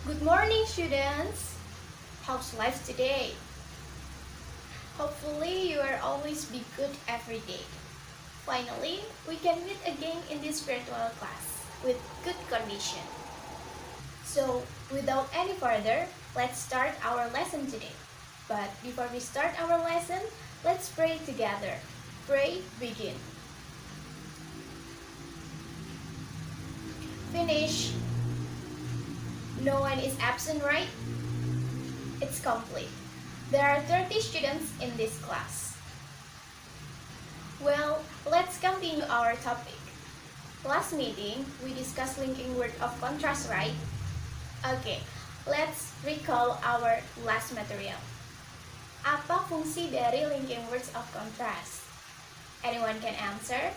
Good morning, students! How's life today? Hopefully, you are always be good every day. Finally, we can meet again in this virtual class with good condition. So, without any further, let's start our lesson today. But before we start our lesson, let's pray together. Pray, begin. Finish. No one is absent, right? It's complete. There are 30 students in this class. Well, let's continue our topic. Last meeting, we discussed linking word of contrast, right? Okay, let's recall our last material. Apa fungsi dari linking words of contrast? Anyone can answer?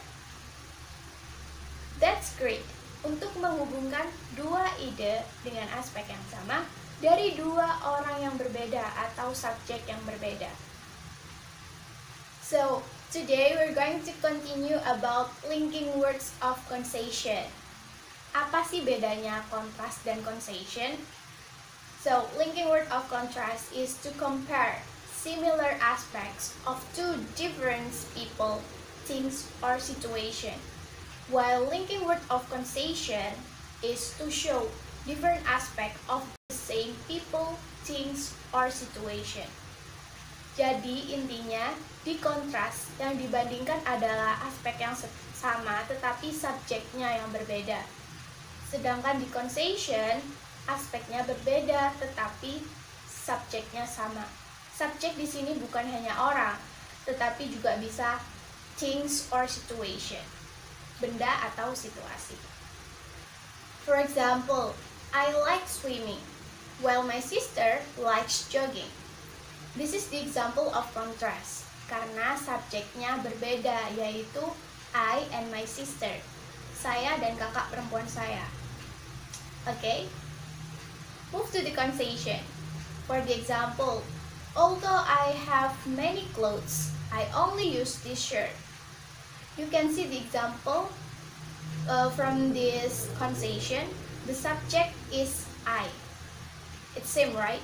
That's great. Untuk menghubungkan dua ide dengan aspek yang sama dari dua orang yang berbeda atau subjek yang berbeda. So, today we're going to continue about linking words of causation. Apa sih bedanya contrast dan causation? So, linking word of contrast is to compare similar aspects of two different people, things, or situation. While linking word of causation is to show different aspect of the same people, things, or situation. Jadi intinya di kontras yang dibandingkan adalah aspek yang sama tetapi subjeknya yang berbeda. Sedangkan di causation aspeknya berbeda tetapi subjeknya sama. Subjek di sini bukan hanya orang, tetapi juga bisa things or situation. Benda atau situasi. For example, I like swimming, while my sister likes jogging. This is the example of contrast, karena subjeknya berbeda, yaitu I and my sister, saya dan kakak perempuan saya. Okay? Move to the causation. For the example, although I have many clothes, I only use this shirt. You can see the example from this causation. The subject is I. It's same, right?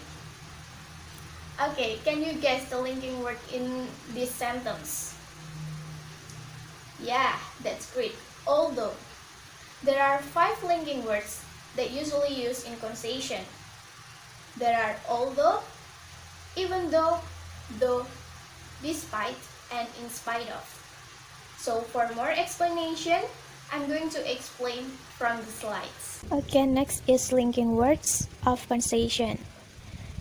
Okay, can you guess the linking word in this sentence? Yeah, that's great. Although. There are 5 linking words that usually used in causation. There are although, even though, despite, and in spite of. So for more explanation, I'm going to explain from the slides. Okay, next is linking words of causation.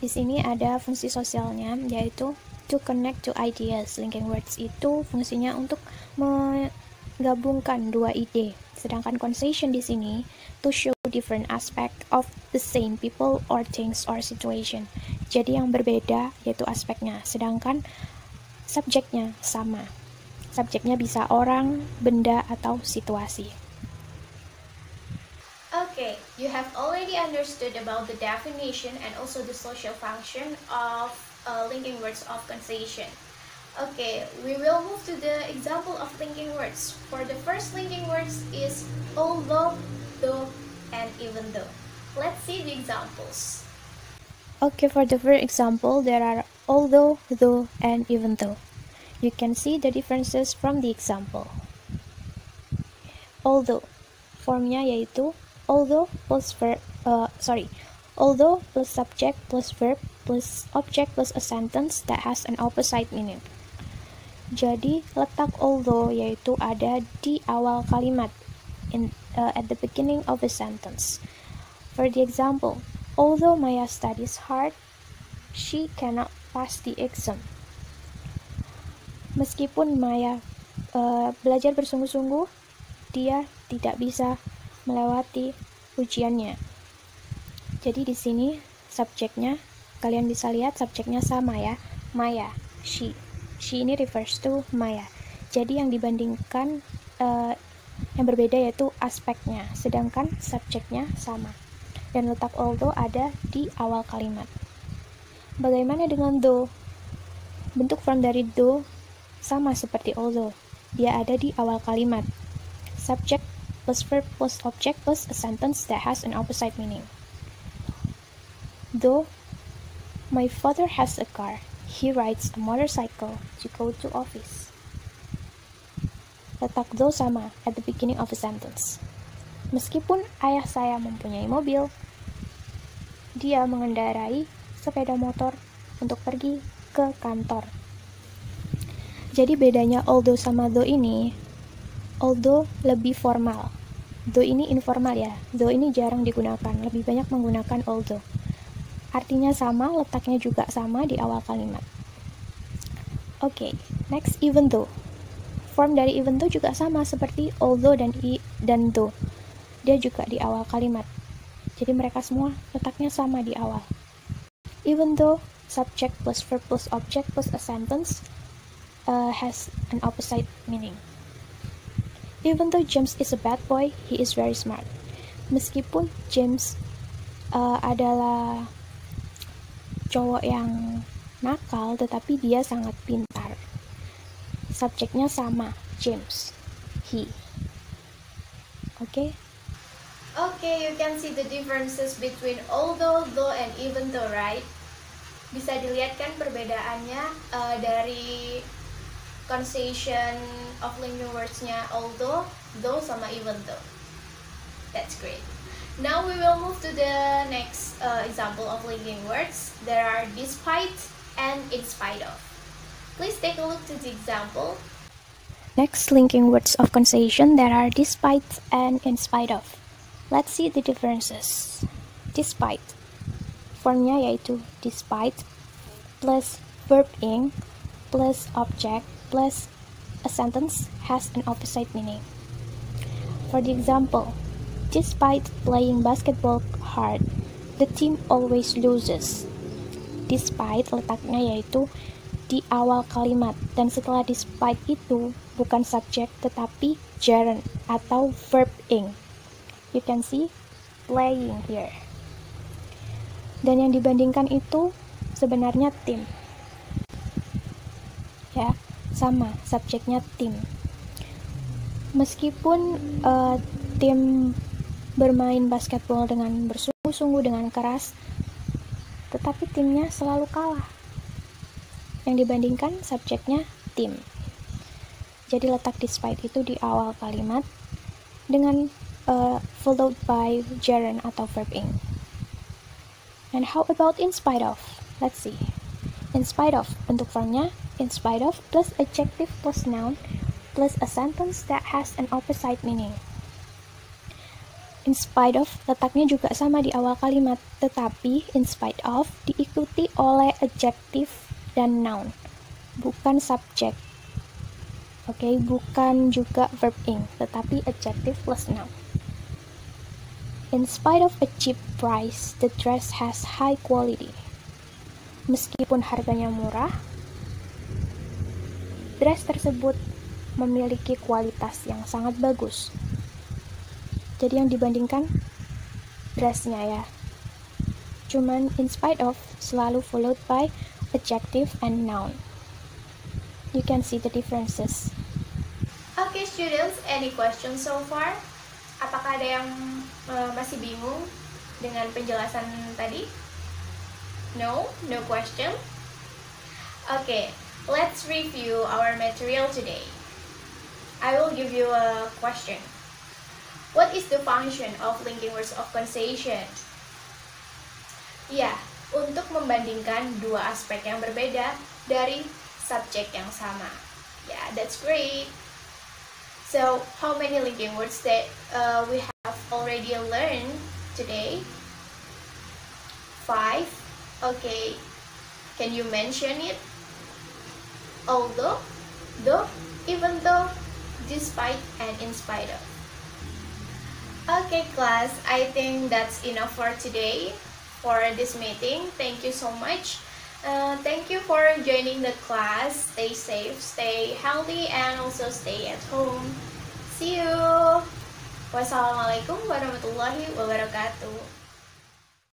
Di sini ada fungsi sosialnya, yaitu to connect two ideas. Linking words itu fungsinya untuk menggabungkan dua ide. Sedangkan causation di sini to show different aspect of the same people or things or situation. Jadi yang berbeda yaitu aspeknya, sedangkan subjeknya sama. Subjeknya bisa orang, benda, atau situasi. Okay, you have already understood about the definition and also the social function of linking words of causation. Okay, we will move to the example of linking words. For the first linking words is although, though, and even though. Let's see the examples. Okay, for the first example, there are although, though, and even though. You can see the differences from the example. Although, formnya yaitu although plus although plus subject plus verb plus object plus a sentence that has an opposite meaning. Jadi letak although yaitu ada di awal kalimat at the beginning of a sentence. For the example, although Maya studies hard, she cannot pass the exam. Meskipun Maya belajar bersungguh-sungguh, dia tidak bisa melewati ujiannya. Jadi di sini subjeknya, kalian bisa lihat subjeknya sama ya, Maya, she. She ini refers to Maya. Jadi yang dibandingkan yang berbeda yaitu aspeknya, sedangkan subjeknya sama. Dan letak although ada di awal kalimat. Bagaimana dengan though? Bentuk form dari though sama seperti although, dia ada di awal kalimat. Subject plus verb plus object plus a sentence that has an opposite meaning. Though my father has a car, he rides a motorcycle to go to office. Letak though sama at the beginning of a sentence. Meskipun ayah saya mempunyai mobil, dia mengendarai sepeda motor untuk pergi ke kantor. Jadi bedanya although sama though ini, although lebih formal, though ini informal ya. Though ini jarang digunakan, lebih banyak menggunakan although. Artinya sama, letaknya juga sama di awal kalimat. Oke, next even though. Form dari even though juga sama seperti although dan though. Dia juga di awal kalimat. Jadi mereka semua letaknya sama di awal. Even though subject plus verb plus object plus a sentence has an opposite meaning. Even though James is a bad boy, he is very smart. Meskipun James adalah cowok yang nakal, tetapi dia sangat pintar. Subjeknya sama, James, he. Okay? Okay, you can see the differences between although, though, and even though, right? Bisa dilihat kan perbedaannya dari conjugation of linking words-nya although, though, sama even though. That's great. Now we will move to the next example of linking words. There are despite and in spite of. Please take a look to the example. Next linking words of conjugation, there are despite and in spite of. Let's see the differences. Despite. Formnya yaitu despite plus verb ing plus object plus a sentence has an opposite meaning. For the example, despite playing basketball hard, the team always loses. Despite letaknya yaitu di awal kalimat, dan setelah despite itu bukan subjek tetapi gerund atau verb ing. You can see playing here. Dan yang dibandingkan itu sebenarnya tim. Ya, sama, subjeknya tim. Meskipun tim bermain basketball dengan bersungguh-sungguh, dengan keras, tetapi timnya selalu kalah. Yang dibandingkan subjeknya tim. Jadi letak despite itu di awal kalimat dengan followed by gerund atau verb ing. And how about in spite of? Let's see. In spite of, untuk formnya in spite of plus adjective plus noun plus a sentence that has an opposite meaning. In spite of letaknya juga sama di awal kalimat, tetapi in spite of diikuti oleh adjective dan noun, bukan subject. Oke, bukan juga verb ing, tetapi adjective plus noun. In spite of a cheap price, the dress has high quality. Meskipun harganya murah, dress tersebut memiliki kualitas yang sangat bagus. Jadi yang dibandingkan dressnya ya. Cuman in spite of selalu followed by adjective and noun. You can see the differences. Okay students, any questions so far? Apakah ada yang masih bingung dengan penjelasan tadi? No? No question? Okay, let's review our material today. I will give you a question. What is the function of linking words of conjugation? Ya, untuk membandingkan dua aspek yang berbeda dari subjek yang sama. Yeah, that's great. So, how many linking words that we have already learned today? 5. Okay. Can you mention it? Although, though, even though, despite, and in spite of. Okay, class. I think that's enough for today, for this meeting. Thank you so much. Thank you for joining the class. Stay safe, stay healthy, and also stay at home. See you. Wassalamualaikum warahmatullahi wabarakatuh.